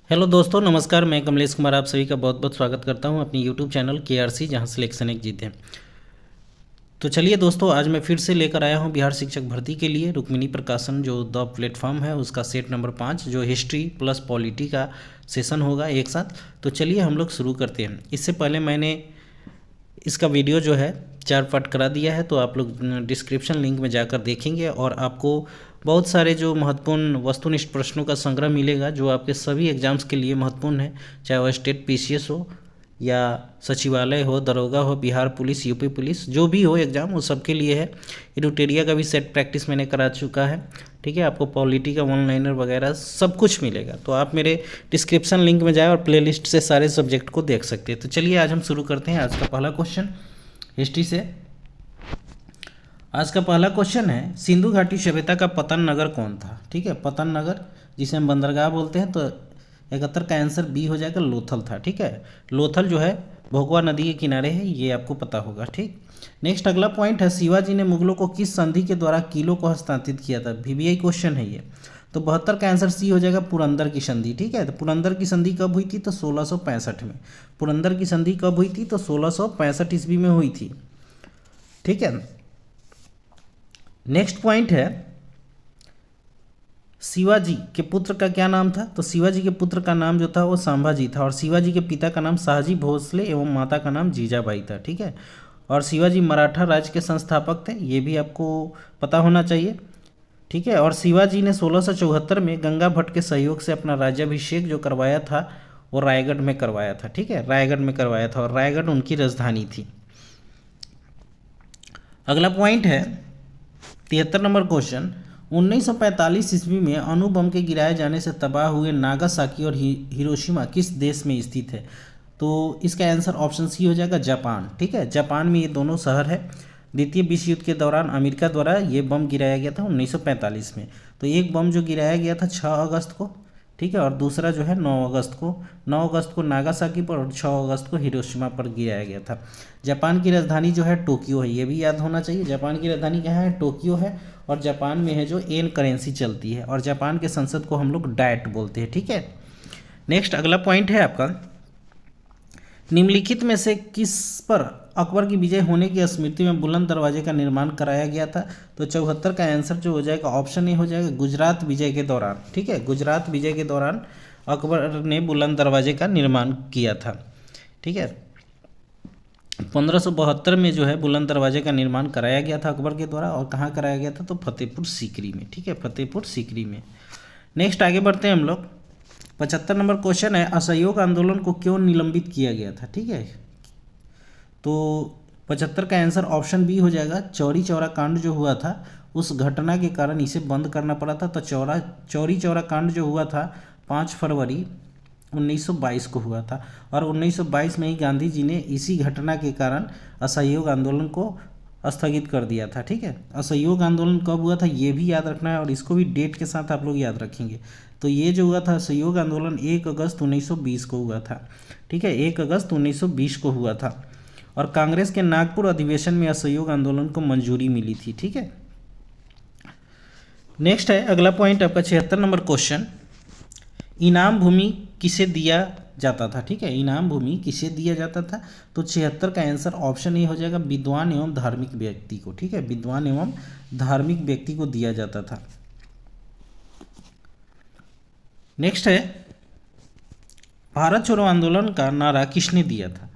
Hello दोस्तों, नमस्कार। मैं कमलेश कुमार आप सभी का बहुत बहुत स्वागत करता हूं अपनी यूट्यूब चैनल KRC, जहां सिलेक्शन एक जीते। तो चलिए दोस्तों, आज मैं फिर से लेकर आया हूं बिहार शिक्षक भर्ती के लिए रुक्मिणी प्रकाशन जो द प्लेटफॉर्म है उसका सेट नंबर 5 जो हिस्ट्री प्लस पॉलिटी का सेशन होगा एक साथ। तो चलिए हम लोग शुरू करते हैं। इससे पहले मैंने इसका वीडियो जो है 4 पार्ट करा दिया है, तो आप लोग डिस्क्रिप्शन लिंक में जाकर देखेंगे और आपको बहुत सारे जो महत्वपूर्ण वस्तुनिष्ठ प्रश्नों का संग्रह मिलेगा जो आपके सभी एग्जाम्स के लिए महत्वपूर्ण है, चाहे वह स्टेट PCS हो या सचिवालय हो, दरोगा हो, बिहार पुलिस, यूपी पुलिस, जो भी हो एग्ज़ाम वो सबके लिए है। एडुटेरिया का भी सेट प्रैक्टिस मैंने करा चुका है, ठीक है। आपको पॉलिटी का वन लाइनर वगैरह सब कुछ मिलेगा, तो आप मेरे डिस्क्रिप्शन लिंक में जाए और प्लेलिस्ट से सारे सब्जेक्ट को देख सकते हैं। तो चलिए आज हम शुरू करते हैं। आज का पहला क्वेश्चन हिस्ट्री से। आज का पहला क्वेश्चन है, सिंधु घाटी सभ्यता का पतन नगर कौन था? ठीक है, पतन नगर जिसे हम बंदरगाह बोलते हैं। तो 71 का आंसर बी हो जाएगा, लोथल था। ठीक है, लोथल जो है भोगवा नदी के किनारे है, ये आपको पता होगा। ठीक, नेक्स्ट अगला पॉइंट है, शिवाजी ने मुगलों को किस संधि के द्वारा किलों को हस्तांतरित किया था? VBI क्वेश्चन है ये। तो 72 का आंसर सी हो जाएगा, पुरंदर की संधि। ठीक है, तो पुरंदर की संधि कब हुई थी? तो 1665 में। पुरंदर की संधि कब हुई थी? तो 1665 ईस्वी में हुई थी। ठीक है, नेक्स्ट पॉइंट है, शिवाजी के पुत्र का क्या नाम था? तो शिवाजी के पुत्र का नाम जो था वो संभाजी था, और शिवाजी के पिता का नाम शाहजी भोसले एवं माता का नाम जीजाबाई था। ठीक है, और शिवाजी मराठा राज्य के संस्थापक थे, ये भी आपको पता होना चाहिए। ठीक है, और शिवाजी ने 1674 में गंगा भट्ट के सहयोग से अपना राज्याभिषेक जो करवाया था वो रायगढ़ में करवाया था। ठीक है, रायगढ़ में करवाया था, और रायगढ़ उनकी राजधानी थी। अगला पॉइंट है 73 नंबर क्वेश्चन, 1945 ईस्वी में अणु बम के गिराए जाने से तबाह हुए नागासाकी और हिरोशिमा किस देश में स्थित है? तो इसका आंसर ऑप्शन सी हो जाएगा, जापान। ठीक है, जापान में ये दोनों शहर है। द्वितीय विश्व युद्ध के दौरान अमेरिका द्वारा ये बम गिराया गया था 1945 में। तो एक बम जो गिराया गया था 6 अगस्त को, ठीक है, और दूसरा जो है 9 अगस्त को नागासाकी पर और 6 अगस्त को हिरोशिमा पर गिराया गया था। जापान की राजधानी जो है टोक्यो है, ये भी याद होना चाहिए। जापान की राजधानी क्या है? टोक्यो है, और जापान में है जो येन करेंसी चलती है, और जापान के संसद को हम लोग डायट बोलते हैं। ठीक है, नेक्स्ट अगला पॉइंट है आपका, निम्नलिखित में से किस पर अकबर की विजय होने की स्मृति में बुलंद दरवाजे का निर्माण कराया गया था? तो 74 का आंसर जो हो जाएगा ऑप्शन ए हो जाएगा, गुजरात विजय के दौरान। ठीक है, गुजरात विजय के दौरान अकबर ने बुलंद दरवाजे का निर्माण किया था। ठीक है, 1572 में जो है बुलंद दरवाजे का निर्माण कराया गया था अकबर के द्वारा, और कहाँ कराया गया था? तो फतेहपुर सीकरी में। ठीक है, फतेहपुर सीकरी में। नेक्स्ट आगे बढ़ते हैं हम लोग। 75 नंबर क्वेश्चन है, असहयोग आंदोलन को क्यों निलंबित किया गया था? ठीक है, तो 75 का आंसर ऑप्शन बी हो जाएगा, चौरी चौरा कांड जो हुआ था उस घटना के कारण इसे बंद करना पड़ा था। तो चौरी चौरा कांड जो हुआ था 5 फरवरी 1922 को हुआ था, और 1922 में ही गांधी जी ने इसी घटना के कारण असहयोग आंदोलन को स्थगित कर दिया था। ठीक है, असहयोग आंदोलन कब हुआ था ये भी याद रखना है, और इसको भी डेट के साथ आप लोग याद रखेंगे। तो ये जो हुआ था असहयोग आंदोलन 1 अगस्त 1920 को हुआ था। ठीक है, 1 अगस्त 1920 को हुआ था, और कांग्रेस के नागपुर अधिवेशन में असहयोग आंदोलन को मंजूरी मिली थी। ठीक है, नेक्स्ट है अगला पॉइंट आपका 76 नंबर क्वेश्चन, इनाम भूमि किसे दिया जाता था? ठीक है, इनाम भूमि किसे दिया जाता था? तो 76 का आंसर ऑप्शन ए हो जाएगा, विद्वान एवं धार्मिक व्यक्ति को। ठीक है, विद्वान एवं धार्मिक व्यक्ति को दिया जाता था। नेक्स्ट है, भारत छोड़ो आंदोलन का नारा किसने दिया था?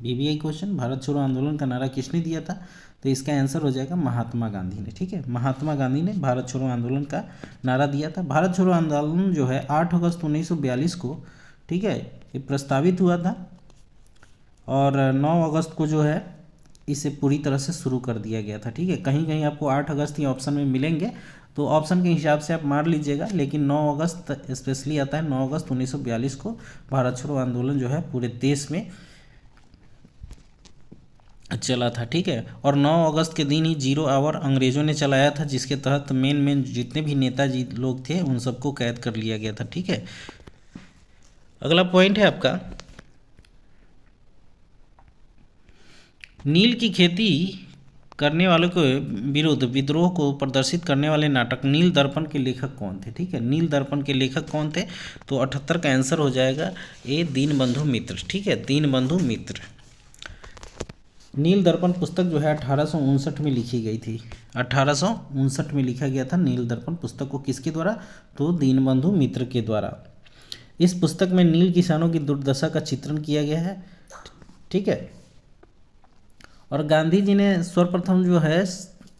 VBI क्वेश्चन, भारत छोड़ो आंदोलन का नारा किसने दिया था? तो इसका आंसर हो जाएगा महात्मा गांधी ने। ठीक है, महात्मा गांधी ने भारत छोड़ो आंदोलन का नारा दिया था। भारत छोड़ो आंदोलन जो है 8 अगस्त 1942 को, ठीक है, ये प्रस्तावित हुआ था, और 9 अगस्त को जो है इसे पूरी तरह से शुरू कर दिया गया था। ठीक है, कहीं कहीं आपको 8 अगस्त ही ऑप्शन में मिलेंगे, तो ऑप्शन के हिसाब से आप मार लीजिएगा, लेकिन 9 अगस्त स्पेशली आता है। 9 अगस्त 1942 को भारत छोड़ो आंदोलन जो है पूरे देश में चला था। ठीक है, और 9 अगस्त के दिन ही 0 आवर अंग्रेज़ों ने चलाया था, जिसके तहत मेन जितने भी नेताजी लोग थे उन सबको कैद कर लिया गया था। ठीक है, अगला पॉइंट है आपका, नील की खेती करने वालों के विरुद्ध विद्रोह को प्रदर्शित करने वाले नाटक नील दर्पण के लेखक कौन थे? ठीक है, नील दर्पण के लेखक कौन थे? तो 78 का आंसर हो जाएगा ए, दीनबंधु मित्र। ठीक है, दीनबंधु मित्र। नील दर्पण पुस्तक जो है 1859 में लिखी गई थी। 1859 में लिखा गया था नील दर्पण पुस्तक को। किसके द्वारा? तो दीनबंधु मित्र के द्वारा। इस पुस्तक में नील किसानों की दुर्दशा का चित्रण किया गया है। ठीक है, और गांधी जी ने सर्वप्रथम जो है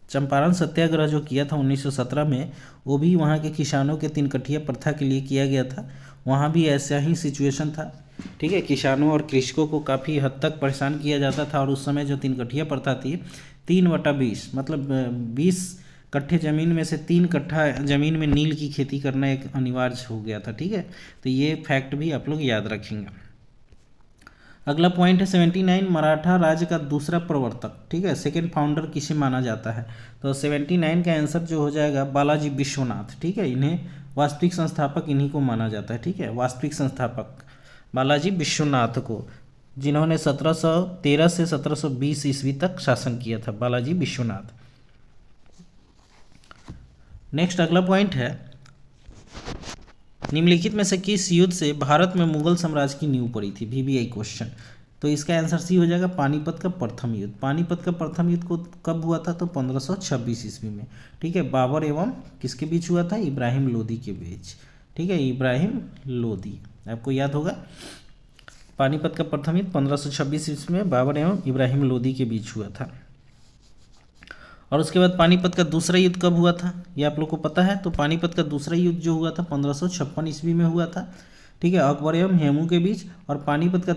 चंपारण सत्याग्रह जो किया था 1917 में, वो भी वहाँ के किसानों के 3 कठिया प्रथा के लिए किया गया था। वहाँ भी ऐसा ही सिचुएशन था। ठीक है, किसानों और कृषकों को काफ़ी हद तक परेशान किया जाता था। और उस समय जो 3 कठिया प्रथा थी, 3/20 मतलब 20 कट्ठे ज़मीन में से 3 कट्ठा ज़मीन में नील की खेती करना एक अनिवार्य हो गया था। ठीक है, तो ये फैक्ट भी आप लोग याद रखेंगे। अगला पॉइंट है 79, मराठा राज्य का दूसरा प्रवर्तक। ठीक है, सेकेंड फाउंडर किसे माना जाता है? तो 79 का आंसर जो हो जाएगा बालाजी विश्वनाथ। ठीक है, इन्हें वास्तविक संस्थापक इन्हीं को माना जाता है। ठीक है, वास्तविक संस्थापक बालाजी विश्वनाथ को, जिन्होंने 1713 से 1720 ईस्वी तक शासन किया था, बालाजी विश्वनाथ। नेक्स्ट अगला पॉइंट है, निम्नलिखित में से किस युद्ध से भारत में मुगल साम्राज्य की नींव पड़ी थी? VBI question. तो इसका आंसर सी हो जाएगा पानीपत का प्रथम युद्ध। पानीपत का प्रथम युद्ध को कब हुआ था? तो 1526 ईस्वी में। ठीक है, बाबर एवं किसके बीच हुआ था? इब्राहिम लोदी के बीच। ठीक है, इब्राहिम लोदी, आपको याद होगा। पानीपत का प्रथम युद्ध 1526 ईस्वी में बाबर एवं इब्राहिम लोदी के बीच हुआ था। और उसके बाद पानीपत का दूसरा युद्ध कब हुआ था? ये आप लोग को पता है। तो पानीपत का दूसरा युद्ध जो हुआ था 1556 ईस्वी में हुआ था। ठीक है, अकबर एवं हेमू के बीच। और पानीपत का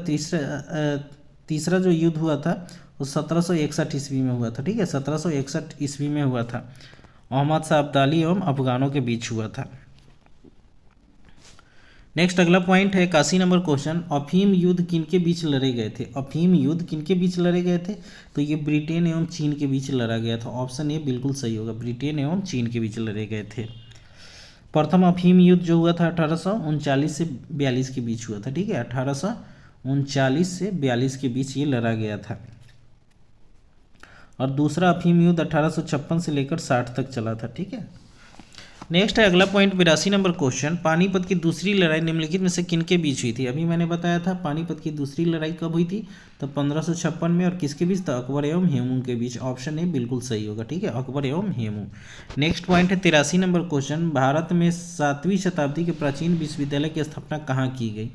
तीसरा जो युद्ध हुआ था वो 1761 ईस्वी में हुआ था। ठीक है, 1761 ईस्वी में हुआ था। मोहम्मद शाह अब्दाली एवं अफगानों के बीच हुआ था। नेक्स्ट अगला पॉइंट है 81 नंबर क्वेश्चन, अफीम युद्ध किनके बीच लड़े गए थे? अफीम युद्ध किनके बीच लड़े गए थे? तो ये ब्रिटेन एवं चीन के बीच लड़ा गया था। ऑप्शन ए बिल्कुल सही होगा, ब्रिटेन एवं चीन के बीच लड़े गए थे। प्रथम अफीम युद्ध जो हुआ था 1839 से 42 के बीच हुआ था। ठीक है, 1839 से 42 के बीच ये लड़ा गया था। और दूसरा अफीम युद्ध 1856 से लेकर 60 तक चला था। ठीक है, नेक्स्ट है अगला पॉइंट 82 नंबर क्वेश्चन, पानीपत की दूसरी लड़ाई निम्नलिखित में से किनके बीच हुई थी? अभी मैंने बताया था पानीपत की दूसरी लड़ाई कब हुई थी? तो 1556 में। और किसके बीच था? अकबर एवं हेमू के बीच। ऑप्शन ए बिल्कुल सही होगा। ठीक है, अकबर एवं हेमू। नेक्स्ट पॉइंट है 83 नंबर क्वेश्चन, भारत में 7वीं शताब्दी के प्राचीन विश्वविद्यालय की स्थापना कहाँ की गई?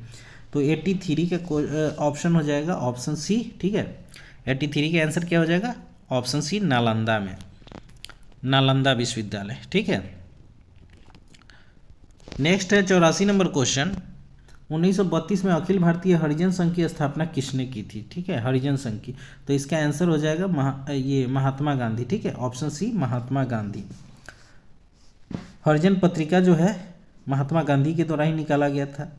तो 83 का ऑप्शन हो जाएगा ऑप्शन सी। ठीक है, 83 का आंसर क्या हो जाएगा? ऑप्शन सी, नालंदा में, नालंदा विश्वविद्यालय। ठीक है, नेक्स्ट है 84 नंबर क्वेश्चन, 1932 में अखिल भारतीय हरिजन संघ की स्थापना किसने की थी? ठीक है, हरिजन संघ की। तो इसका आंसर हो जाएगा महात्मा गांधी। ठीक है, ऑप्शन सी, महात्मा गांधी। हरिजन पत्रिका जो है महात्मा गांधी के द्वारा ही निकाला गया था।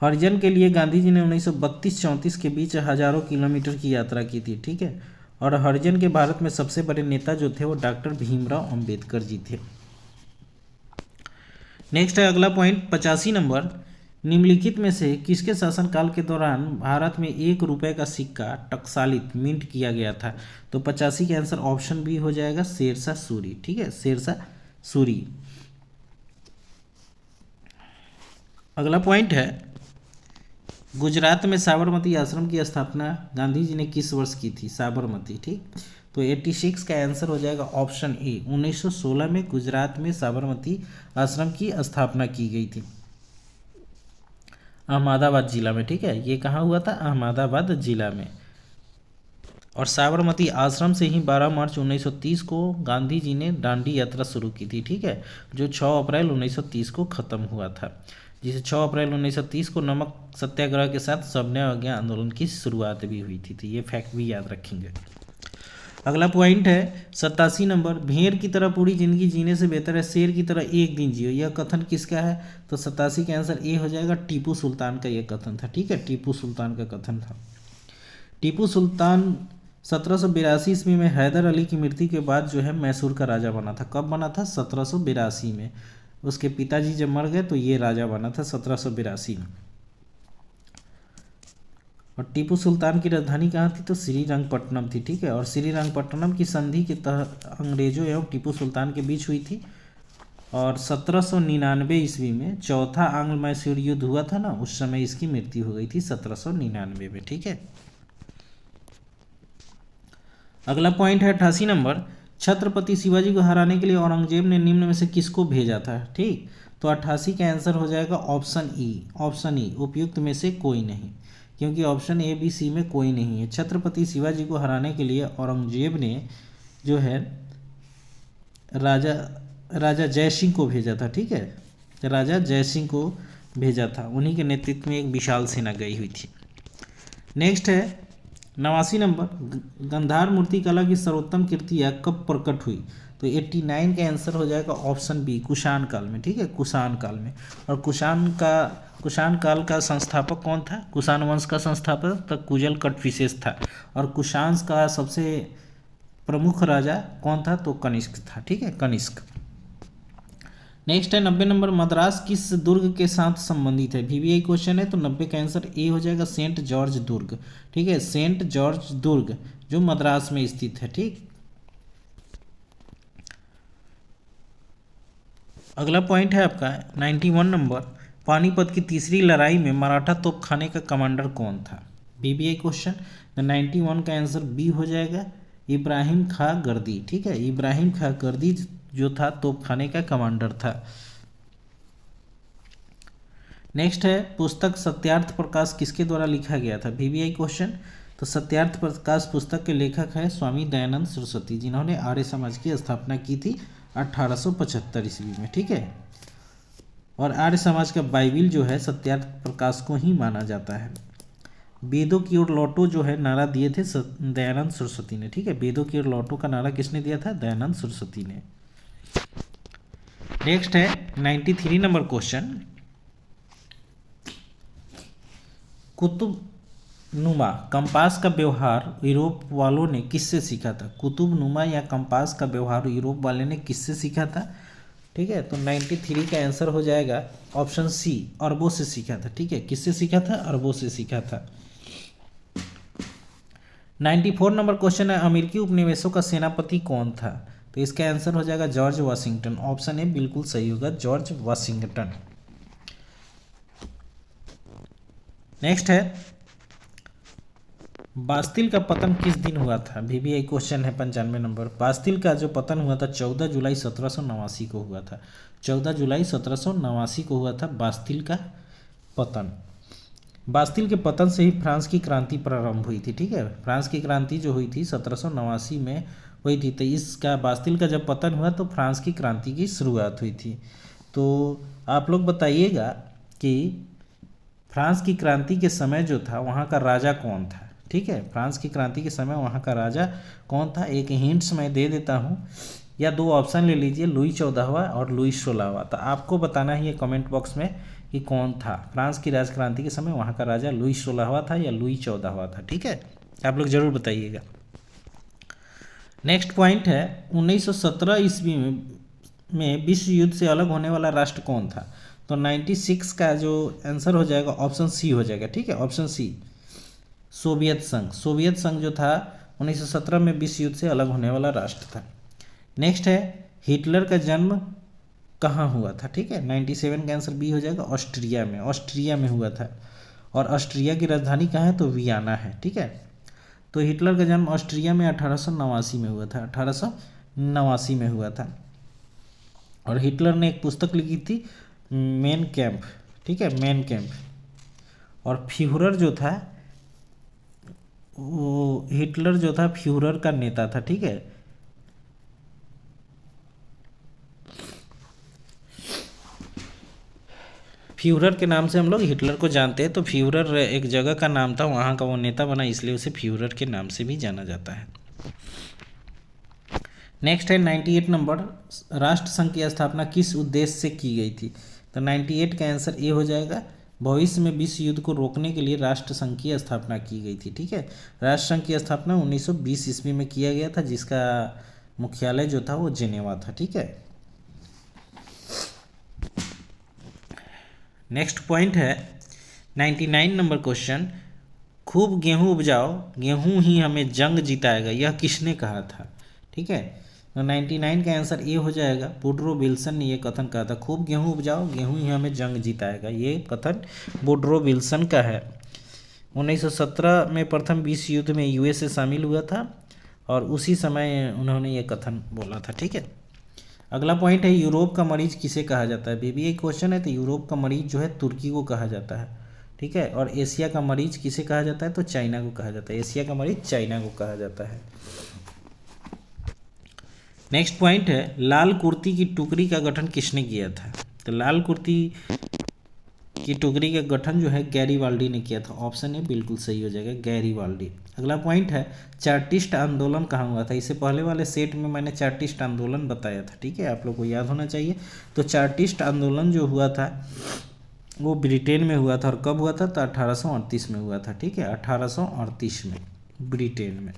हरिजन के लिए गांधी जी ने 1932-34 के बीच हजारों किलोमीटर की यात्रा की थी। ठीक है, और हरिजन के भारत में सबसे बड़े नेता जो थे वो डॉक्टर भीमराव अंबेडकर जी थे। नेक्स्ट है अगला पॉइंट 85 नंबर, निम्नलिखित में से किसके शासनकाल के दौरान भारत में 1 रुपये का सिक्का टकसालित मिंट किया गया था? तो 85 का आंसर ऑप्शन बी हो जाएगा शेरशाह सूरी। ठीक है, शेरशाह सूरी। अगला पॉइंट है, गुजरात में साबरमती आश्रम की स्थापना गांधी जी ने किस वर्ष की थी? साबरमती। ठीक, तो 86 का आंसर हो जाएगा ऑप्शन ए, 1916 में गुजरात में साबरमती आश्रम की स्थापना की गई थी, अहमदाबाद जिला में। ठीक है, ये कहाँ हुआ था? अहमदाबाद जिला में। और साबरमती आश्रम से ही 12 मार्च 1930 को गांधी जी ने दांडी यात्रा शुरू की थी। ठीक है, जो 6 अप्रैल 1930 को ख़त्म हुआ था, जिसे 6 अप्रैल 1930 को नमक सत्याग्रह के साथ सविनय अवज्ञा आंदोलन की शुरुआत भी हुई थी। तो ये फैक्ट भी याद रखेंगे। अगला पॉइंट है 87 नंबर, भेड़ की तरह पूरी जिंदगी जीने से बेहतर है शेर की तरह एक दिन जियो। यह कथन किसका है? तो 87 का आंसर ए हो जाएगा, टीपू सुल्तान का यह कथन था। ठीक है, टीपू सुल्तान का कथन था। टीपू सुल्तान 1782 ईस्वी में हैदर अली की मृत्यु के बाद जो है मैसूर का राजा बना था। कब बना था? 1782 में। उसके पिताजी जब मर गए तो ये राजा बना था 1782 में। और टीपू सुल्तान की राजधानी कहाँ थी? तो श्रीरंगपट्टनम थी। ठीक है, और श्रीरंगपट्टनम की संधि के तहत अंग्रेजों एवं टीपू सुल्तान के बीच हुई थी। और 1799 ईस्वी में चौथा आंग्ल मैसूर युद्ध हुआ था ना, उस समय इसकी मृत्यु हो गई थी 1799 में। ठीक है, अगला पॉइंट है 88 नंबर। छत्रपति शिवाजी को हराने के लिए औरंगजेब ने निम्न में से किसको भेजा था? ठीक, तो 88 का आंसर हो जाएगा ऑप्शन ई। ऑप्शन ई, उपयुक्त में से कोई नहीं, क्योंकि ऑप्शन ए बी सी में कोई नहीं है। छत्रपति शिवाजी को हराने के लिए औरंगजेब ने जो है राजा राजा जय सिंह को भेजा था। ठीक है, राजा जय सिंह को भेजा था, उन्हीं के नेतृत्व में एक विशाल सेना गई हुई थी। नेक्स्ट है 89 नंबर। गंधार मूर्तिकला की सर्वोत्तम कृतियाँ कब प्रकट हुई? तो 89 का आंसर हो जाएगा ऑप्शन बी, कुषाण काल में। ठीक है, कुषाण काल में। और कुषाण काल का संस्थापक कौन था? कुषाण वंश का संस्थापक तो कुजल कटविशेष था। और कुषाण का सबसे प्रमुख राजा कौन था? तो कनिष्क था। ठीक है, कनिष्क। नेक्स्ट है 90 नंबर। मद्रास किस दुर्ग के साथ संबंधित है? वीवीआई क्वेश्चन है, तो 90 का आंसर ए हो जाएगा, सेंट जॉर्ज दुर्ग। ठीक है, सेंट जॉर्ज दुर्ग जो मद्रास में स्थित है। ठीक, अगला पॉइंट है आपका 91 नंबर। पानीपत की तीसरी लड़ाई में मराठा तोपखाने का कमांडर कौन था? VVI question. 91 का आंसर बी हो जाएगा, इब्राहिम खां गर्दी। ठीक है, इब्राहिम खां गर्दी जो था तोपखाने का कमांडर था। नेक्स्ट है पुस्तक सत्यार्थ प्रकाश किसके द्वारा लिखा गया था? VVI question. तो सत्यार्थ प्रकाश पुस्तक के लेखक है स्वामी दयानंद सरस्वती, जिन्होंने आर्य समाज की स्थापना की थी 1875 ईस्वी में। ठीक है, और आर्य समाज का बाइबिल जो है सत्यार्थ प्रकाश को ही माना जाता है। वेदों की ओर लौटो जो है नारा दिए थे दयानंद सरस्वती ने। ठीक है, वेदों की ओर लौटो का नारा किसने दिया था? दयानंद सरस्वती ने। नेक्स्ट है 93 नंबर क्वेश्चन। कुतुब नुमा कंपास का व्यवहार यूरोप वालों ने किससे सीखा था? कुतुब नुमा या कंपास का व्यवहार यूरोप वाले ने किससे सीखा था? ठीक है, तो 93 का आंसर हो जाएगा ऑप्शन सी, अरबों से सीखा था। ठीक है, किससे सीखा था? अरबों से सीखा था। 94 नंबर क्वेश्चन है, अमेरिकी उपनिवेशों का सेनापति कौन था? तो इसका आंसर हो जाएगा जॉर्ज वाशिंगटन। ऑप्शन ए बिल्कुल सही होगा, जॉर्ज वाशिंगटन। नेक्स्ट है बास्तिल का पतन किस दिन हुआ था? वीवीआई क्वेश्चन है 95 नंबर। बास्तिल का जो पतन हुआ था 14 जुलाई 1789 को हुआ था। 14 जुलाई 1789 को हुआ था बास्तिल का पतन। बास्तिल के पतन से ही फ्रांस की क्रांति प्रारंभ हुई थी। ठीक है, फ्रांस की क्रांति जो हुई थी 1789 में हुई थी, तो इसका बास्तिल का जब पतन हुआ तो फ्रांस की क्रांति की शुरुआत हुई थी। तो आप लोग बताइएगा कि फ्रांस की क्रांति के समय जो था वहाँ का राजा कौन था? ठीक है, फ्रांस की क्रांति के समय वहाँ का राजा कौन था? एक हिंट्स मैं दे देता हूँ, या दो ऑप्शन ले लीजिए, लुई 14वां और लुई 16वां। तो आपको बताना ही है कमेंट बॉक्स में कि कौन था फ्रांस की राज क्रांति के समय वहाँ का राजा, लुई 16वां था या लुई 14वां था। ठीक है, आप लोग जरूर बताइएगा। नेक्स्ट पॉइंट है 1917 ईस्वी में विश्व युद्ध से अलग होने वाला राष्ट्र कौन था? तो 96 का जो आंसर हो जाएगा ऑप्शन सी हो जाएगा। ठीक है, ऑप्शन सी, सोवियत संघ। सोवियत संघ जो था 1917 में विश्व युद्ध से अलग होने वाला राष्ट्र था। नेक्स्ट है हिटलर का जन्म कहाँ हुआ था? ठीक है, 97 का आंसर बी हो जाएगा, ऑस्ट्रिया में। ऑस्ट्रिया में हुआ था, और ऑस्ट्रिया की राजधानी कहाँ है? तो वियना है। ठीक है, तो हिटलर का जन्म ऑस्ट्रिया में 1889 में हुआ था। 1889 में हुआ था। और हिटलर ने एक पुस्तक लिखी थी मेन कैंप। ठीक है, मेन कैंप। और फ्यूहरर जो था वो, हिटलर जो था फ्यूहरर का नेता था। ठीक है, फ्यूहरर के नाम से हम लोग हिटलर को जानते हैं। तो फ्यूहरर एक जगह का नाम था, वहाँ का वो नेता बना, इसलिए उसे फ्यूहरर के नाम से भी जाना जाता है। नेक्स्ट है 98 नंबर। राष्ट्र संघ की स्थापना किस उद्देश्य से की गई थी? तो 98 का आंसर ए हो जाएगा, भविष्य में विश्व युद्ध को रोकने के लिए राष्ट्र संघ की स्थापना की गई थी। ठीक है, राष्ट्र संघ की स्थापना 1920 ईस्वी में किया गया था, जिसका मुख्यालय जो था वो जिनेवा था। ठीक है, नेक्स्ट पॉइंट है 99 नंबर क्वेश्चन। खूब गेहूं उपजाओ, गेहूं ही हमें जंग जिताएगा, यह किसने कहा था? ठीक है, तो 99 का आंसर ए हो जाएगा। वुडरो विल्सन ने यह कथन कहा था, खूब गेहूं उपजाओ, गेहूं ही हमें जंग जिताएगा, ये कथन वुडरो विल्सन का है। 1917 में प्रथम विश्व युद्ध में यूएसए शामिल हुआ था और उसी समय उन्होंने ये कथन बोला था। ठीक है, अगला पॉइंट है, यूरोप का मरीज किसे कहा जाता है? बेबी एक क्वेश्चन है, तो यूरोप का मरीज जो है तुर्की को कहा जाता है। ठीक है, और एशिया का मरीज किसे कहा जाता है? तो चाइना को कहा जाता है। एशिया का मरीज चाइना को कहा जाता है। नेक्स्ट पॉइंट है, लाल कुर्ती की टुकड़ी का गठन किसने किया था? तो लाल कुर्ती की टुकड़ी का गठन जो है गैरीबाल्डी ने किया था। ऑप्शन ए बिल्कुल सही हो जाएगा, गैरीबाल्डी। अगला पॉइंट है, चार्टिस्ट आंदोलन कहाँ हुआ था? इससे पहले वाले सेट में मैंने चार्टिस्ट आंदोलन बताया था। ठीक है, आप लोग को याद होना चाहिए। तो चार्टिस्ट आंदोलन जो हुआ था वो ब्रिटेन में हुआ था, और कब हुआ था? तो 1838 में हुआ था। ठीक है, 1838 में ब्रिटेन में।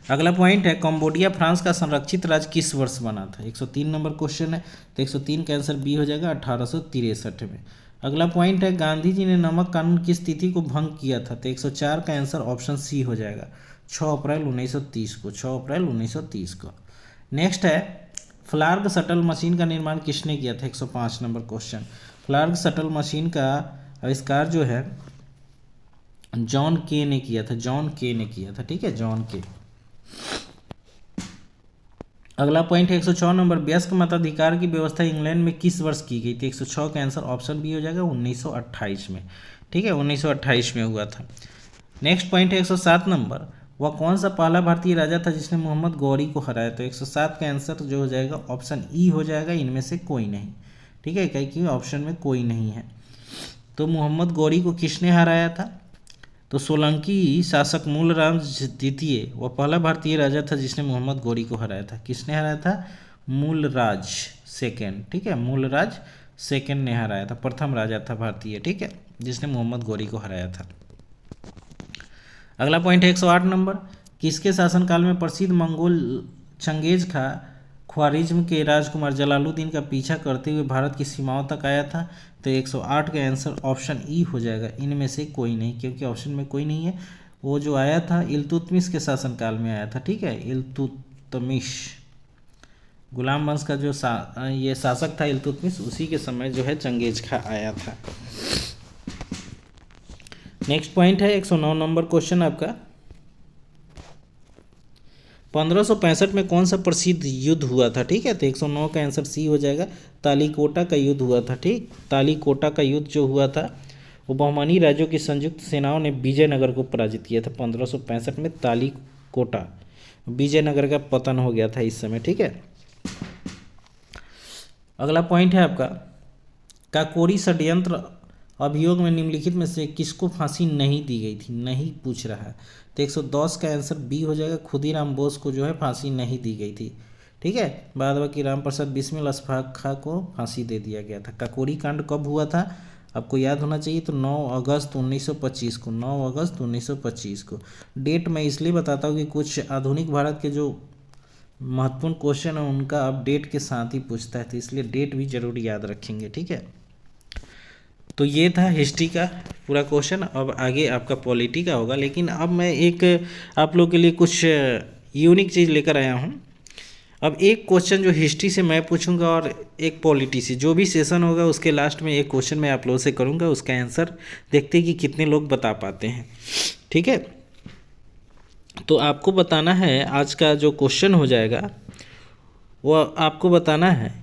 अगला पॉइंट है, कंबोडिया फ्रांस का संरक्षित राज्य किस वर्ष बना था? 103 नंबर क्वेश्चन है, तो 103 का आंसर बी हो जाएगा, 1863 में। अगला पॉइंट है, गांधी जी ने नमक कानून की स्थिति को भंग किया था? तो 104 का आंसर ऑप्शन सी हो जाएगा, 6 अप्रैल 1930 को, 6 अप्रैल 1930 को। नेक्स्ट है, फ्लार्ग शटल मशीन का निर्माण किसने किया था? 105 नंबर क्वेश्चन। फ्लार्ग शटल मशीन का आविष्कार जो है जॉन के ने किया था, जॉन के ने किया था। ठीक है, जॉन के। अगला पॉइंट है, 106 नंबर, वयस्क मताधिकार की व्यवस्था इंग्लैंड में किस वर्ष की गई थी? 106 का आंसर ऑप्शन बी हो जाएगा, 1928 में। ठीक है, 1928 में हुआ था। नेक्स्ट पॉइंट है, 107 नंबर, वह कौन सा पहला भारतीय राजा था जिसने मोहम्मद गौरी को हराया? तो 107 का आंसर जो हो जाएगा ऑप्शन ई हो जाएगा, इनमें से कोई नहीं। ठीक है, क्योंकि ऑप्शन में कोई नहीं है। तो मोहम्मद गौरी को किसने हराया था? तो सोलंकी शासक मूलराज द्वितीय वह पहला भारतीय राजा था जिसने मोहम्मद गौरी को हराया था। किसने हराया था? मूलराज सेकंड। ठीक है, मूलराज सेकंड ने हराया था, प्रथम राजा था भारतीय। ठीक है, जिसने मोहम्मद गौरी को हराया था। अगला पॉइंट है, 108 नंबर, किसके शासनकाल में प्रसिद्ध मंगोल चंगेज खा ख्वारिज्म के राजकुमार जलालुद्दीन का पीछा करते हुए भारत की सीमाओं तक आया था? तो 108 का आंसर ऑप्शन ई हो जाएगा, इनमें से कोई नहीं, क्योंकि ऑप्शन में कोई नहीं है। वो जो आया था इल्तुतमिश के शासनकाल में आया था। ठीक है, इल्तुतमिश गुलाम वंश का जो ये शासक था इल्तुतमिश, उसी के समय जो है चंगेज खा आया था। नेक्स्ट पॉइंट है, 109 नंबर क्वेश्चन आपका, 1565 में कौन सा प्रसिद्ध युद्ध हुआ था? ठीक है, तो 109 का आंसर सी हो जाएगा, तालीकोटा का युद्ध हुआ था। ठीक, तालीकोटा का युद्ध जो हुआ था वो बहुमानी राज्यों की संयुक्त सेनाओं ने विजयनगर को पराजित किया था 1565 में। तालीकोटा, विजयनगर का पतन हो गया था इस समय। ठीक है, अगला पॉइंट है आपका, काकोरी षड्यंत्र अभियोग में निम्नलिखित में से किसको फांसी नहीं दी गई थी? नहीं पूछ रहा है, तो 110 का आंसर बी हो जाएगा, खुदीराम बोस को जो है फांसी नहीं दी गई थी। ठीक है, बाद बाकी राम प्रसाद बिस्मिल अस्फाखा को फांसी दे दिया गया था। काकोरी कांड कब हुआ था आपको याद होना चाहिए, तो 9 अगस्त 1925 को, 9 अगस्त 1925 को। डेट मैं इसलिए बताता हूँ कि कुछ आधुनिक भारत के जो महत्वपूर्ण क्वेश्चन है उनका अपडेट के साथ ही पूछता है, तो इसलिए डेट भी जरूर याद रखेंगे। ठीक है, तो ये था हिस्ट्री का पूरा क्वेश्चन। अब आगे आपका पॉलिटी का होगा, लेकिन अब मैं एक आप लोग के लिए कुछ यूनिक चीज़ लेकर आया हूँ। अब एक क्वेश्चन जो हिस्ट्री से मैं पूछूंगा और एक पॉलिटी से, जो भी सेशन होगा उसके लास्ट में एक क्वेश्चन मैं आप लोगों से करूंगा, उसका आंसर देखते हैं कि कितने लोग बता पाते हैं। ठीक है, तो आपको बताना है, आज का जो क्वेश्चन हो जाएगा वो आपको बताना है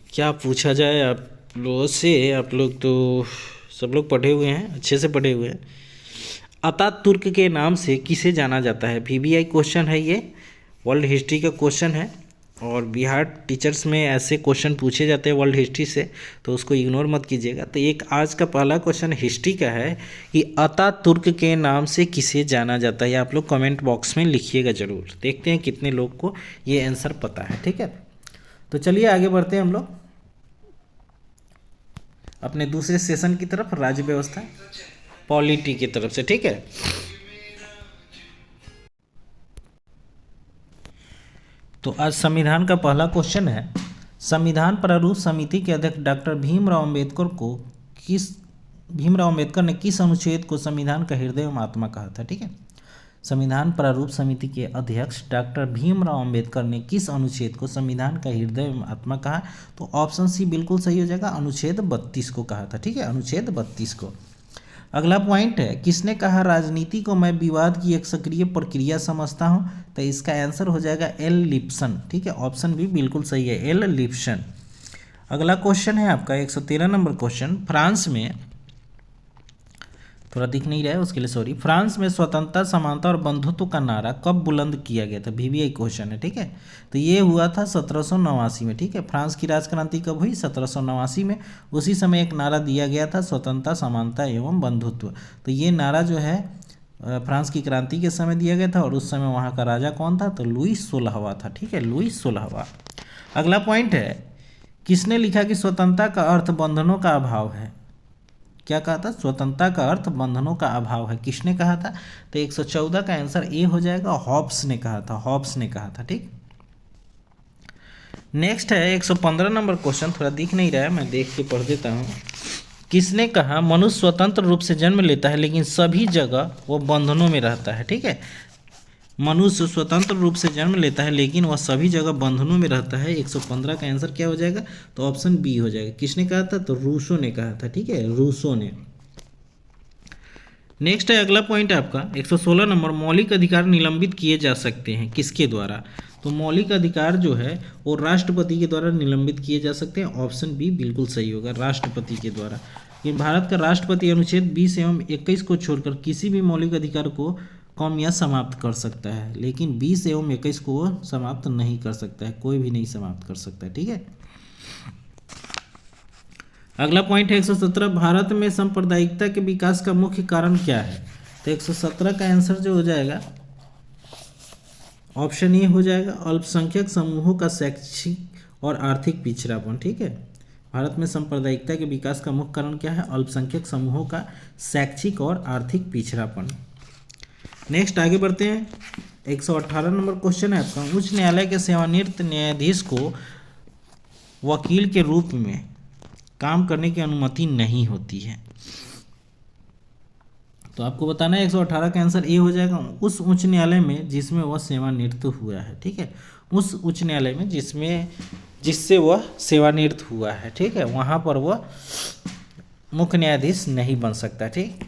क्या पूछा जाए आप लोगों से। आप लोग तो सब लोग पढ़े हुए हैं, अच्छे से पढ़े हुए हैं। अतातुर्क के नाम से किसे जाना जाता है? VBI क्वेश्चन है ये, वर्ल्ड हिस्ट्री का क्वेश्चन है, और बिहार टीचर्स में ऐसे क्वेश्चन पूछे जाते हैं वर्ल्ड हिस्ट्री से, तो उसको इग्नोर मत कीजिएगा। तो एक आज का पहला क्वेश्चन हिस्ट्री का है कि अतातुर्क के नाम से किसे जाना जाता है। आप लोग कमेंट बॉक्स में लिखिएगा ज़रूर, देखते हैं कितने लोग को ये आंसर पता है। ठीक है, तो चलिए आगे बढ़ते हैं हम लोग अपने दूसरे सेशन की तरफ, राज्य व्यवस्था पॉलिटी की तरफ से। ठीक है, तो आज संविधान का पहला क्वेश्चन है, संविधान प्रारूप समिति के अध्यक्ष डॉक्टर भीमराव अम्बेडकर ने किस अनुच्छेद को संविधान का हृदय एवं आत्मा कहा था? ठीक है, संविधान प्रारूप समिति के अध्यक्ष डॉक्टर भीमराव अम्बेडकर ने किस अनुच्छेद को संविधान का हृदय एवं आत्मा कहा? तो ऑप्शन सी बिल्कुल सही हो जाएगा, अनुच्छेद 32 को कहा था। ठीक है, अनुच्छेद 32 को। अगला पॉइंट है, किसने कहा राजनीति को मैं विवाद की एक सक्रिय प्रक्रिया समझता हूं? तो इसका आंसर हो जाएगा एल लिप्सन। ठीक है, ऑप्शन भी बिल्कुल सही है, एल लिप्सन। अगला क्वेश्चन है आपका 113 नंबर क्वेश्चन। फ्रांस में, थोड़ा दिख नहीं रहा है उसके लिए सॉरी, फ्रांस में स्वतंत्रता, समानता और बंधुत्व का नारा कब बुलंद किया गया था? VVI क्वेश्चन है। ठीक है, तो ये हुआ था 1789 में। ठीक है, फ्रांस की राजक्रांति कब हुई? 1789 में। उसी समय एक नारा दिया गया था, स्वतंत्रता, समानता एवं बंधुत्व। तो ये नारा जो है फ्रांस की क्रांति के समय दिया गया था और उस समय वहाँ का राजा कौन था? तो लुई 16वां था। ठीक है, लुई 16वां। अगला पॉइंट है, किसने लिखा कि स्वतंत्रता का अर्थ बंधनों का अभाव है? क्या कहा था? स्वतंत्रता का अर्थ बंधनों का अभाव है। किसने कहा था? तो 114 का आंसर ए हो जाएगा, हॉब्स ने कहा था, हॉब्स ने कहा था। ठीक, नेक्स्ट है 115 नंबर क्वेश्चन। थोड़ा दिख नहीं रहा है, मैं देख के पढ़ देता हूँ। किसने कहा मनुष्य स्वतंत्र रूप से जन्म लेता है लेकिन सभी जगह वो बंधनों में रहता है? ठीक है, मनुष्य स्वतंत्र रूप से जन्म लेता है लेकिन वह सभी जगह बंधनों में रहता है। 115 का आंसर क्या हो जाएगा? तो ऑप्शन बी हो जाएगा। किसने कहा था? तो रूसो ने कहा था। ठीक है, रूसो ने। नेक्स्ट है अगला पॉइंट आपका 116 नंबर, मौलिक अधिकार निलंबित किए जा सकते हैं किसके द्वारा? तो मौलिक अधिकार जो है वो राष्ट्रपति के द्वारा निलंबित किए जा सकते हैं। ऑप्शन बी बिल्कुल सही होगा, राष्ट्रपति के द्वारा। ये भारत का राष्ट्रपति अनुच्छेद 20 एवं 21 को छोड़कर किसी भी मौलिक अधिकार को कम या समाप्त कर सकता है, लेकिन 20 एवं 21 को वो समाप्त नहीं कर सकता है, कोई भी नहीं समाप्त कर सकता है। ठीक है, अगला पॉइंट है 117, भारत में सांप्रदायिकता के विकास का मुख्य कारण क्या है? तो 117 का आंसर जो हो जाएगा ऑप्शन ए हो जाएगा, अल्पसंख्यक समूहों का शैक्षिक और आर्थिक पिछड़ापन। ठीक है, भारत में सांप्रदायिकता के विकास का मुख्य कारण क्या है? अल्पसंख्यक समूहों का शैक्षिक और आर्थिक पिछड़ापन। नेक्स्ट आगे बढ़ते हैं, 118 नंबर क्वेश्चन है आपका, उच्च न्यायालय के सेवानिवृत्त न्यायाधीश को वकील के रूप में काम करने की अनुमति नहीं होती है। तो आपको बताना है 118 का आंसर ए हो जाएगा, उस उच्च न्यायालय में जिसमें वह सेवानिवृत्त हुआ है। ठीक है, उस उच्च न्यायालय में जिससे वह सेवानिवृत्त हुआ है। ठीक है, वहाँ पर वह मुख्य न्यायाधीश नहीं बन सकता। ठीक,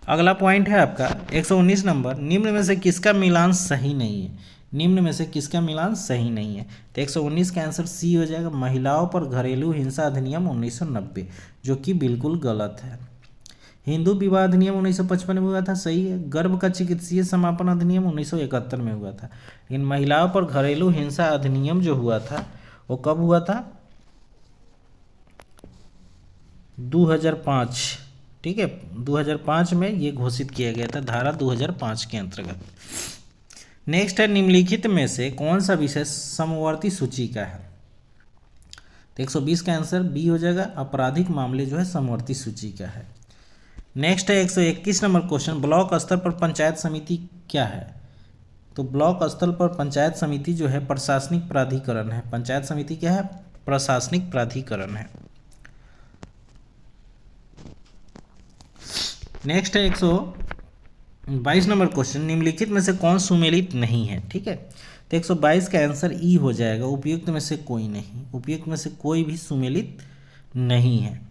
अगला पॉइंट है आपका 119 नंबर, निम्न में से किसका मिलान सही नहीं है? निम्न में से किसका मिलान सही नहीं है? तो 119 का आंसर सी हो जाएगा, महिलाओं पर घरेलू हिंसा अधिनियम 1990, जो कि बिल्कुल गलत है। हिंदू विवाह अधिनियम 1955 में हुआ था, सही है। गर्भ का चिकित्सीय समापन अधिनियम 1971 में हुआ था, लेकिन महिलाओं पर घरेलू हिंसा अधिनियम जो हुआ था वो कब हुआ था? 2005। ठीक है, 2005 में ये घोषित किया गया था, धारा 2005 के अंतर्गत। नेक्स्ट है, निम्नलिखित में से कौन सा विषय समवर्ती सूची का है? तो 120 का आंसर बी हो जाएगा, आपराधिक मामले जो है समवर्ती सूची का है। नेक्स्ट है 121 नंबर क्वेश्चन, ब्लॉक स्तर पर पंचायत समिति क्या है? तो ब्लॉक स्तर पर पंचायत समिति जो है प्रशासनिक प्राधिकरण है। पंचायत समिति क्या है? प्रशासनिक प्राधिकरण है। नेक्स्ट है 122 नंबर क्वेश्चन, निम्नलिखित में से कौन सुमेलित नहीं है? ठीक है, तो 122 का आंसर ई हो जाएगा, उपयुक्त में से कोई नहीं, उपयुक्त में से कोई भी सुमेलित नहीं है।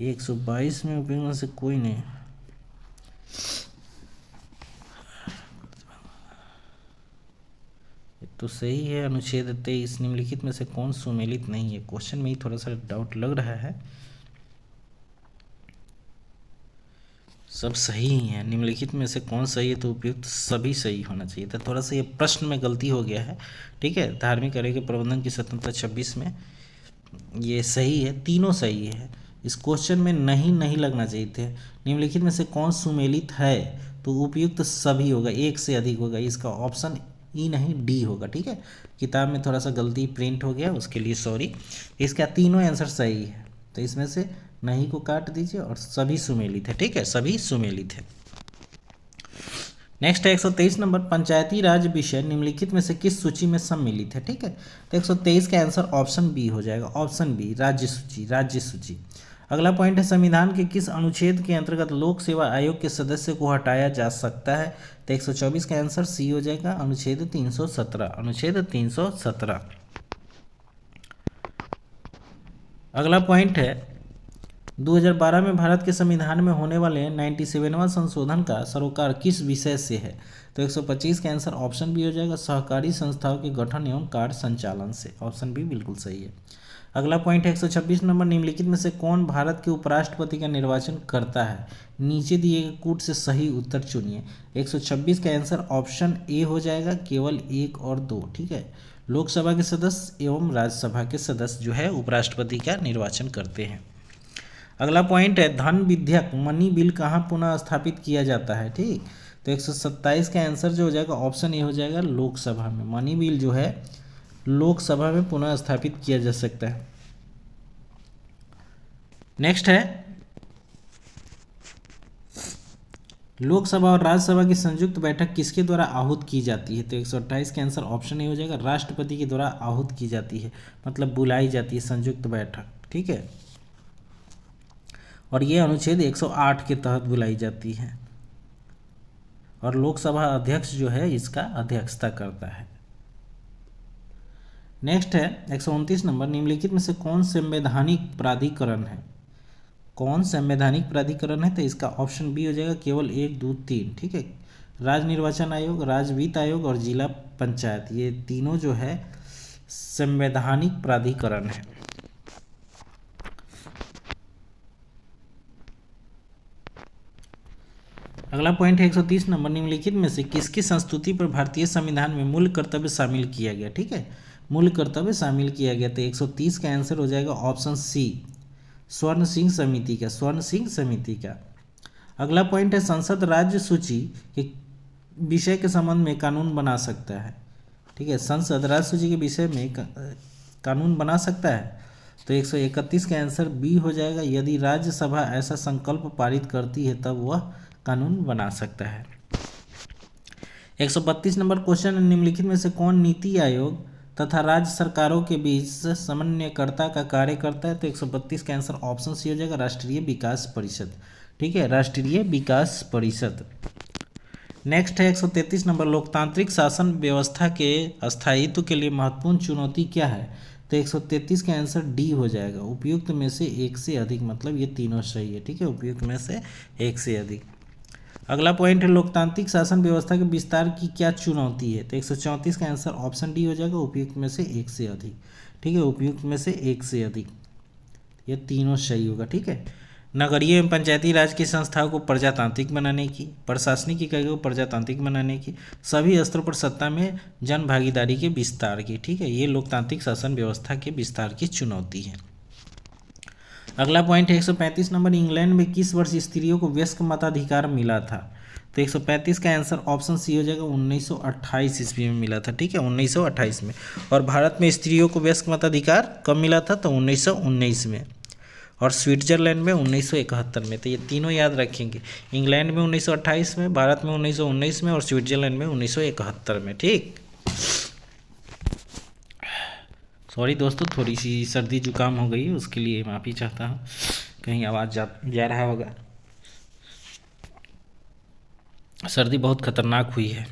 ये 122 में उपयुक्त में से कोई नहीं, तो सही है अनुच्छेद 23, निम्नलिखित में से कौन सुमेलित नहीं है? क्वेश्चन में ही थोड़ा सा डाउट लग रहा है, सब सही ही है। निम्नलिखित में से कौन सही है? तो उपयुक्त सभी सही होना चाहिए था, थोड़ा सा ये प्रश्न में गलती हो गया है। ठीक है, धार्मिक कार्य के प्रबंधन की स्वतंत्रता 26 में ये सही है, तीनों सही है। इस क्वेश्चन में नहीं लगना चाहिए थे। निम्नलिखित में से कौन सुमेलित है? तो उपयुक्त सभी होगा, एक से अधिक होगा, इसका ऑप्शन ई नहीं डी होगा। ठीक है, किताब में थोड़ा सा गलती प्रिंट हो गया, उसके लिए सॉरी। इसका तीनों आंसर सही है, तो इसमें से नहीं को काट दीजिए और सभी सुमेलित है। ठीक है, सभी सुमेलित है। नेक्स्ट है 123 नंबर, पंचायती राज विषय निम्नलिखित में से किस सूची में सम्मिलित है। ठीक है, तो 123 का आंसर ऑप्शन बी हो जाएगा, ऑप्शन बी, राज्य सूची, राज्य सूची। अगला पॉइंट है संविधान के किस अनुच्छेद के अंतर्गत लोक सेवा आयोग के सदस्य को हटाया जा सकता है। तो 124 का आंसर सी हो जाएगा, अनुच्छेद 317, अनुच्छेद 317। अगला पॉइंट है 2012 में भारत के संविधान में होने वाले 97वां संशोधन का सरोकार किस विषय से है। तो 125 का आंसर ऑप्शन बी हो जाएगा, सहकारी संस्थाओं के गठन एवं कार्य संचालन से, ऑप्शन बी बिल्कुल सही है। अगला पॉइंट है 126 नंबर, निम्नलिखित में से कौन भारत के उपराष्ट्रपति का निर्वाचन करता है। नीचे दिए गए कूट से सही उत्तर चुनिए। 126 का आंसर ऑप्शन ए हो जाएगा, केवल 1 और 2। ठीक है, लोकसभा के सदस्य एवं राज्यसभा के सदस्य जो है उपराष्ट्रपति का निर्वाचन करते हैं। अगला पॉइंट है धन विधेयक मनी बिल कहाँ पुनः स्थापित किया जाता है। ठीक, तो 127 का आंसर जो हो जाएगा ऑप्शन ए हो जाएगा, लोकसभा में। मनी बिल जो है लोकसभा में पुनः स्थापित किया जा सकता है। नेक्स्ट है लोकसभा और राज्यसभा की संयुक्त बैठक किसके द्वारा आहूत की जाती है। तो 128 का आंसर ऑप्शन ए हो जाएगा, राष्ट्रपति के द्वारा आहूत की जाती है, मतलब बुलाई जाती है संयुक्त बैठक। ठीक है, और ये अनुच्छेद 108 के तहत बुलाई जाती है और लोकसभा अध्यक्ष जो है इसका अध्यक्षता करता है। नेक्स्ट है 129 नंबर, निम्नलिखित में से कौन संवैधानिक प्राधिकरण है। कौन संवैधानिक प्राधिकरण है। तो इसका ऑप्शन बी हो जाएगा, केवल 1, 2, 3। ठीक है, राज्य निर्वाचन आयोग, राज्य वित्त आयोग और जिला पंचायत, ये तीनों जो है संवैधानिक प्राधिकरण है। अगला पॉइंट है 130 नंबर, निम्नलिखित में से किसकी संस्तुति पर भारतीय संविधान में मूल कर्तव्य शामिल किया गया। ठीक है, मूल कर्तव्य शामिल किया गया। तो 130 का आंसर हो जाएगा ऑप्शन सी, स्वर्ण सिंह समिति का, स्वर्ण सिंह समिति का। अगला पॉइंट है संसद राज्य सूची के विषय के संबंध में कानून बना सकता है। ठीक है, संसद राज्य सूची के विषय में कानून बना सकता है। तो 131 का आंसर बी हो जाएगा, यदि राज्यसभा ऐसा संकल्प पारित करती है तब वह कानून बना सकता है। 132 नंबर क्वेश्चन, निम्नलिखित में से कौन नीति आयोग तथा राज्य सरकारों के बीच समन्वयकर्ता का कार्य करता है। तो 132 का आंसर ऑप्शन सी हो जाएगा, राष्ट्रीय विकास परिषद। ठीक है, राष्ट्रीय विकास परिषद। नेक्स्ट है 133 नंबर, लोकतांत्रिक शासन व्यवस्था के स्थायित्व के लिए महत्वपूर्ण चुनौती क्या है। तो 133 का आंसर डी हो जाएगा, उपयुक्त में से एक से अधिक, मतलब ये तीनों सही है। ठीक है, उपयुक्त में से एक से अधिक। अगला पॉइंट है लोकतांत्रिक शासन व्यवस्था के विस्तार की क्या चुनौती है। तो 134 का आंसर ऑप्शन डी हो जाएगा, उपयुक्त में से एक से अधिक। ठीक है, उपयुक्त में से एक से अधिक, ये तीनों सही होगा। ठीक है, नगरीय एवं पंचायती राज की संस्थाओं को प्रजातांत्रिक बनाने की, प्रशासनिक इकाइयों को प्रजातांत्रिक बनाने की, सभी स्तरों पर सत्ता में जन भागीदारी के विस्तार की। ठीक है, ये लोकतांत्रिक शासन व्यवस्था के विस्तार की चुनौती है। अगला पॉइंट है 135 नंबर, इंग्लैंड में किस वर्ष स्त्रियों को वयस्क मताधिकार मिला था। तो 135 का आंसर ऑप्शन सी हो जाएगा, 1928 ईस्वी में मिला था। ठीक है, 1928 में। और भारत में स्त्रियों को वयस्क मताधिकार कब मिला था। तो 1919 में, और स्विट्जरलैंड में 1971 में। तो ये तीनों याद रखेंगे, इंग्लैंड में 1928 में, भारत में 1919 में और स्विट्जरलैंड में 1971 में। ठीक, सॉरी दोस्तों, थोड़ी सी सर्दी जुकाम हो गई, उसके लिए माफ़ी चाहता हूँ, कहीं आवाज़ जा रहा होगा। सर्दी बहुत खतरनाक हुई है।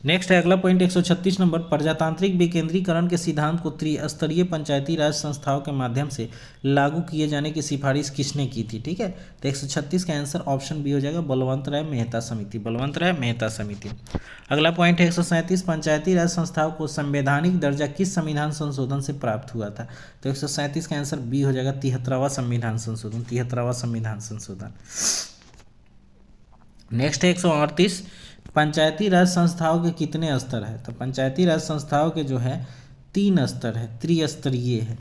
नेक्स्ट है अगला पॉइंट 136 नंबर, प्रजातांत्रिक विकेंद्रीकरण के सिद्धांत को त्रिस्तरीय पंचायती राज संस्थाओं के माध्यम से लागू किए जाने की सिफारिश किसने की थी। ठीक है, तो 136 का आंसर ऑप्शन बी हो जाएगा, बलवंत राय मेहता समिति, बलवंत राय मेहता समिति। अगला पॉइंट है 137, पंचायती राज संस्थाओं को संवैधानिक दर्जा किस संविधान संशोधन से प्राप्त हुआ था। तो 137 का आंसर बी हो जाएगा, 73वां संविधान संशोधन, 73वां संविधान संशोधन। नेक्स्ट है 138, पंचायती राज संस्थाओं के कितने स्तर है। तो पंचायती राज संस्थाओं के जो है 3 स्तर है, त्रिस्तरीय है।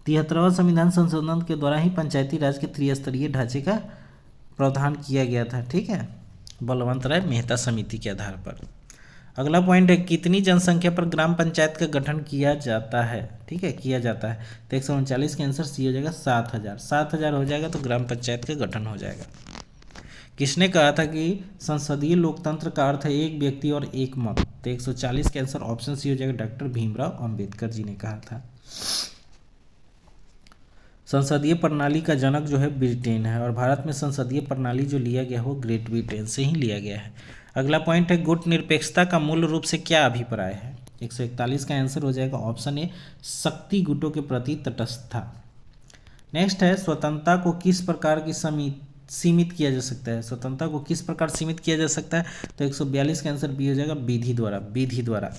73वां संविधान संशोधन के द्वारा ही पंचायती राज के त्रिस्तरीय ढांचे का प्रावधान किया गया था। ठीक है, बलवंत राय मेहता समिति के आधार पर। अगला पॉइंट है कितनी जनसंख्या पर ग्राम पंचायत का गठन किया जाता है। ठीक है, किया जाता है। तो 139 का आंसर सी हो जाएगा, 7000, 7000 हो जाएगा तो ग्राम पंचायत का गठन हो जाएगा। किसने कहा था कि संसदीय लोकतंत्र का अर्थ है एक व्यक्ति और एक मत? तो 140 का आंसर ऑप्शन सी हो जाएगा, डॉक्टर भीमराव अंबेडकर जी ने कहा था। संसदीय प्रणाली का जनक जो है ब्रिटेन है, और भारत में संसदीय प्रणाली जो लिया गया वो ग्रेट ब्रिटेन से ही लिया गया है। अगला पॉइंट है गुट निरपेक्षता का मूल रूप से क्या अभिप्राय है? 141 का आंसर हो जाएगा ऑप्शन ए, शक्ति गुटों के प्रति तटस्थता। नेक्स्ट है स्वतंत्रता को किस प्रकार की सीमित किया जा सकता है? स्वतंत्रता को किस प्रकार सीमित किया जा सकता है? तो 142 का आंसर बी हो जाएगा, विधि द्वारा, विधि द्वारा।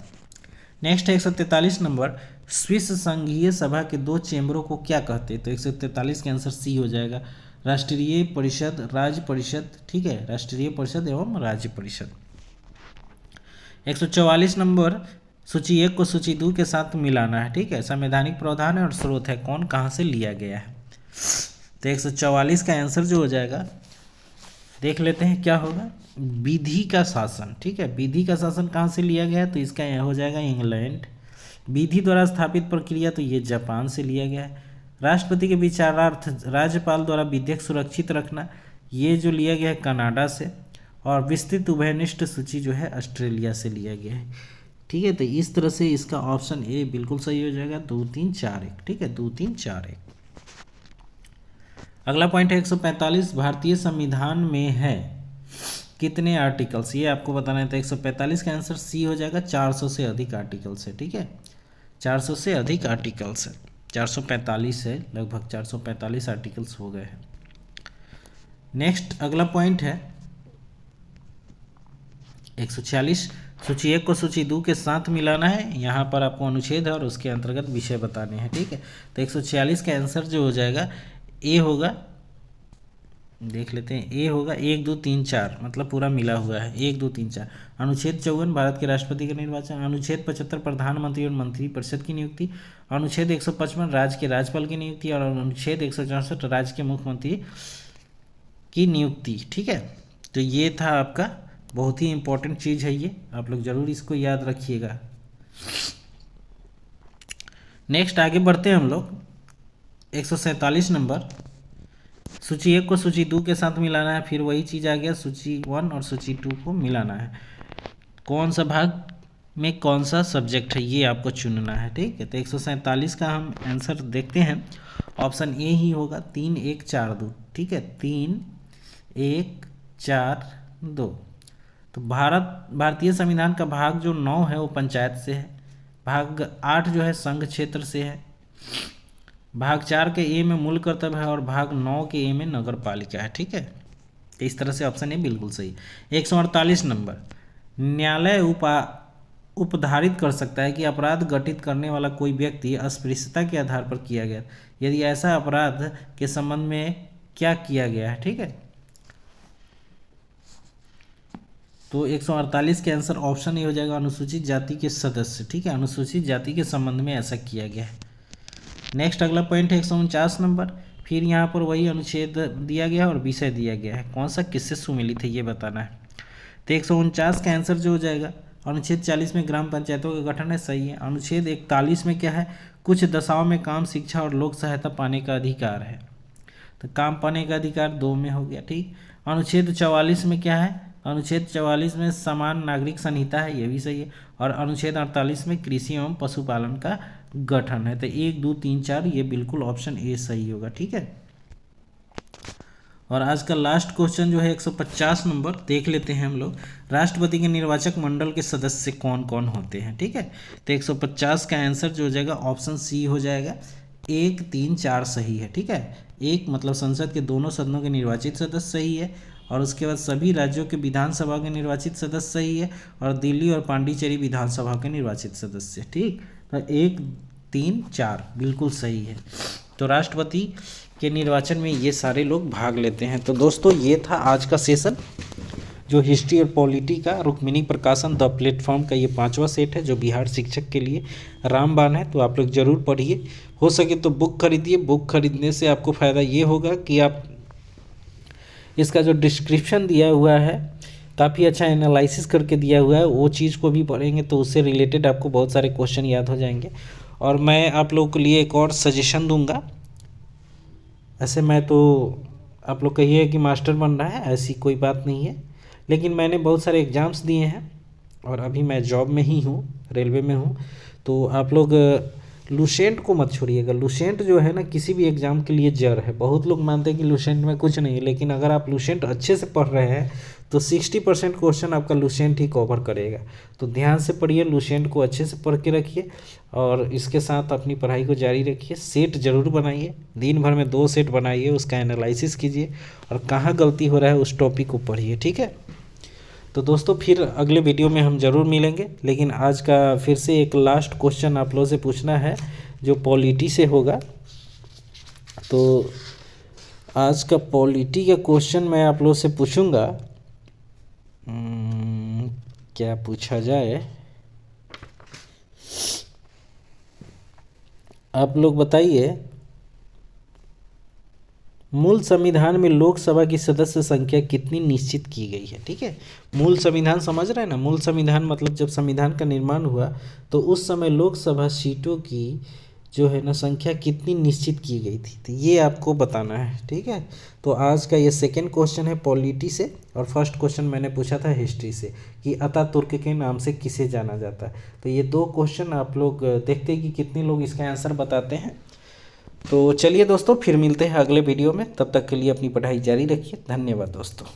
नेक्स्ट है 143 नंबर, स्विस संघीय सभा के 2 चेंबरों को क्या कहते हैं? तो 143 का आंसर सी हो जाएगा, राष्ट्रीय परिषद, राज्य परिषद। ठीक है, राष्ट्रीय परिषद एवं राज्य परिषद। 144 नंबर, सूची 1 को सूची 2 के साथ मिलाना है। ठीक है, संवैधानिक प्रावधान है और स्रोत है कौन, कहाँ से लिया गया है? तो 144 का आंसर जो हो जाएगा, देख लेते हैं क्या होगा, विधि का शासन। ठीक है, विधि का शासन कहाँ से लिया गया है? तो इसका यह हो जाएगा इंग्लैंड। विधि द्वारा स्थापित प्रक्रिया, तो ये जापान से लिया गया है। राष्ट्रपति के विचारार्थ राज्यपाल द्वारा विधेयक सुरक्षित रखना, ये जो लिया गया है कनाडा से। और विस्तृत उभयनिष्ठ सूची जो है ऑस्ट्रेलिया से लिया गया है। ठीक है, तो इस तरह से इसका ऑप्शन ए बिल्कुल सही हो जाएगा, 2 3 4 1। ठीक है, 2 3 4 1। अगला पॉइंट है 145, भारतीय संविधान में है कितने आर्टिकल्स? ये आपको बताना है। तो 145 का आंसर सी हो जाएगा, 400 से अधिक आर्टिकल्स है। ठीक है, 400 से अधिक आर्टिकल्स है, 445 है, लगभग 445 आर्टिकल्स हो गए हैं। नेक्स्ट अगला पॉइंट है 146, सूची 1 को सूची 2 के साथ मिलाना है। यहाँ पर आपको अनुच्छेद और उसके अंतर्गत विषय बताने हैं। ठीक है, तो 146 का आंसर जो हो जाएगा ए होगा, देख लेते हैं, ए होगा 1 2 3 4, मतलब पूरा मिला हुआ है 1 2 3 4। अनुच्छेद 54 भारत के राष्ट्रपति का निर्वाचन, अनुच्छेद 75 प्रधानमंत्री और मंत्रिपरिषद की नियुक्ति, अनुच्छेद 155 राज्य के राज्यपाल की नियुक्ति, और अनुच्छेद 164 राज्य के मुख्यमंत्री की नियुक्ति। ठीक है, तो ये था आपका, बहुत ही इंपॉर्टेंट चीज़ है ये, आप लोग जरूर इसको याद रखिएगा। नेक्स्ट आगे बढ़ते हैं हम लोग, 147 नंबर, सूची 1 को सूची 2 के साथ मिलाना है। फिर वही चीज़ आ गया, सूची 1 और सूची 2 को मिलाना है। कौन सा भाग में कौन सा सब्जेक्ट है ये आपको चुनना है। ठीक है, तो 147 का हम आंसर देखते हैं, ऑप्शन ए ही होगा, 3 1 4 2। ठीक है, 3 1 4 2। तो भारतीय संविधान का भाग जो 9 है वो पंचायत से है, भाग 8 जो है संघ क्षेत्र से है, भाग 4 के ए में मूल कर्तव्य है, और भाग 9 के ए में नगर पालिका है। ठीक है, इस तरह से ऑप्शन ए बिल्कुल सही। 148 नंबर, न्यायालय उपधारित कर सकता है कि अपराध घटित करने वाला कोई व्यक्ति अस्पृश्यता के आधार पर किया गया, यदि ऐसा अपराध के संबंध में क्या किया गया है। ठीक है, तो 148 के आंसर ऑप्शन ए हो जाएगा, अनुसूचित जाति के सदस्य। ठीक है, अनुसूचित जाति के संबंध में ऐसा किया गया है। नेक्स्ट अगला पॉइंट है 149 नंबर, फिर यहाँ पर वही अनुच्छेद दिया गया है और विषय दिया गया है, कौन सा किससे सुमेलित है ये बताना है। तो 149 का आंसर जो हो जाएगा, अनुच्छेद 40 में ग्राम पंचायतों का गठन है, सही है। अनुच्छेद 41 में क्या है, कुछ दशाओं में काम, शिक्षा और लोक सहायता पाने का अधिकार है, तो काम पाने का अधिकार 2 में हो गया। ठीक, अनुच्छेद 44 में क्या है, अनुच्छेद 44 में समान नागरिक संहिता है, ये भी सही है। और अनुच्छेद 48 में कृषि एवं पशुपालन का गठन है। तो 1 2 3 4 ये बिल्कुल ऑप्शन ए सही होगा। ठीक है, और आज का लास्ट क्वेश्चन जो है 150 नंबर, देख लेते हैं हम लोग, राष्ट्रपति के निर्वाचक मंडल के सदस्य कौन कौन होते हैं। ठीक है, तो 150 का आंसर जो हो जाएगा ऑप्शन सी हो जाएगा, 1 3 4 सही है। ठीक है, 1 मतलब संसद के दोनों सदनों के निर्वाचित सदस्य सही है, और उसके बाद सभी राज्यों के विधानसभा के निर्वाचित सदस्य सही है, और दिल्ली और पांडिचेरी विधानसभा के निर्वाचित सदस्य। ठीक, तो 1 3 4 बिल्कुल सही है। तो राष्ट्रपति के निर्वाचन में ये सारे लोग भाग लेते हैं। तो दोस्तों ये था आज का सेशन, जो हिस्ट्री और पॉलिटी का रुक्मिणी प्रकाशन द प्लेटफॉर्म का ये 5वां सेट है, जो बिहार शिक्षक के लिए रामबाण है। तो आप लोग ज़रूर पढ़िए, हो सके तो बुक खरीदिए। बुक खरीदने से आपको फ़ायदा ये होगा कि आप इसका जो डिस्क्रिप्शन दिया हुआ है काफ़ी अच्छा एनालिसिस करके दिया हुआ है, वो चीज़ को भी पढ़ेंगे तो उससे रिलेटेड आपको बहुत सारे क्वेश्चन याद हो जाएंगे। और मैं आप लोगों के लिए एक और सजेशन दूंगा, ऐसे मैं तो आप लोग कहिए कि मास्टर बन रहा है, ऐसी कोई बात नहीं है। लेकिन मैंने बहुत सारे एग्ज़ाम्स दिए हैं और अभी मैं जॉब में ही हूँ, रेलवे में हूँ। तो आप लोग लुसेंट को मत छोड़िएगा। लुसेंट जो है ना किसी भी एग्ज़ाम के लिए जड़ है। बहुत लोग मानते हैं कि लुसेंट में कुछ नहीं है, लेकिन अगर आप लुसेंट अच्छे से पढ़ रहे हैं तो 60% क्वेश्चन आपका लुसेंट ही कवर करेगा। तो ध्यान से पढ़िए, लुसेंट को अच्छे से पढ़ के रखिए और इसके साथ अपनी पढ़ाई को जारी रखिए। सेट ज़रूर बनाइए, दिन भर में 2 सेट बनाइए, उसका एनालिसिस कीजिए और कहाँ गलती हो रहा है उस टॉपिक को पढ़िए, ठीक है। तो दोस्तों फिर अगले वीडियो में हम ज़रूर मिलेंगे। लेकिन आज का फिर से एक लास्ट क्वेश्चन आप लोगों से पूछना है जो पॉलिटी से होगा। तो आज का पॉलिटी का क्वेश्चन मैं आप लोगों से पूछूंगा, क्या पूछा जाए, आप लोग बताइए। मूल संविधान में लोकसभा की सदस्य संख्या कितनी निश्चित की गई है, ठीक है। मूल संविधान समझ रहे हैं ना, मूल संविधान मतलब जब संविधान का निर्माण हुआ तो उस समय लोकसभा सीटों की जो है ना संख्या कितनी निश्चित की गई थी, तो ये आपको बताना है, ठीक है। तो आज का ये सेकंड क्वेश्चन है पॉलिटी से और फर्स्ट क्वेश्चन मैंने पूछा था हिस्ट्री से कि अतातुर्क के नाम से किसे जाना जाता है। तो ये 2 क्वेश्चन आप लोग देखते हैं कि कितने लोग इसका आंसर बताते हैं। तो चलिए दोस्तों फिर मिलते हैं अगले वीडियो में, तब तक के लिए अपनी पढ़ाई जारी रखिए। धन्यवाद दोस्तों।